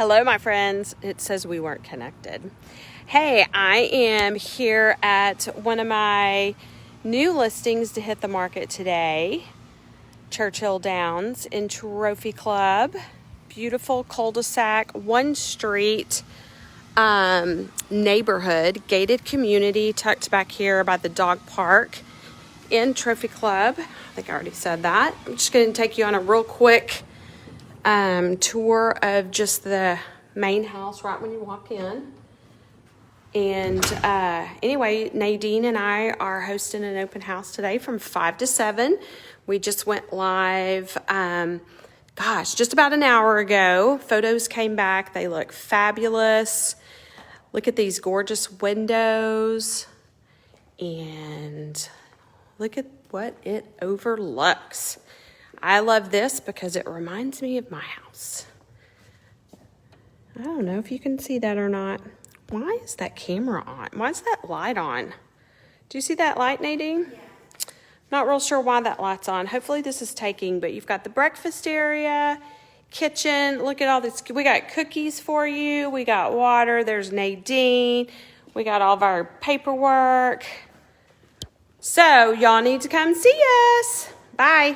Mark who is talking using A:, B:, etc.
A: Hello, my friends. It says we weren't connected. Hey, I am here at one of my new listings to hit the market today. Churchill Downs in Trophy Club. Beautiful cul-de-sac, one street neighborhood, gated community tucked back here by the dog park in Trophy Club. I think I already said that. I'm just going to take you on a real quick tour of just the main house right when you walk in. And anyway, Nadine and I are hosting an open house today from 5 to 7. We just went live, just about an hour ago. Photos came back. They look fabulous. Look at these gorgeous windows. And look at what it overlooks. I love this because it reminds me of my house. I don't know if you can see that or not. Why is that camera on? Why is that light on? Do you see that light, Nadine? Yeah. Not real sure why that light's on. Hopefully this is taking, but you've got the breakfast area, kitchen. Look at all this. We got cookies for you. We got water. There's Nadine. We got all of our paperwork. So y'all need to come see us. Bye.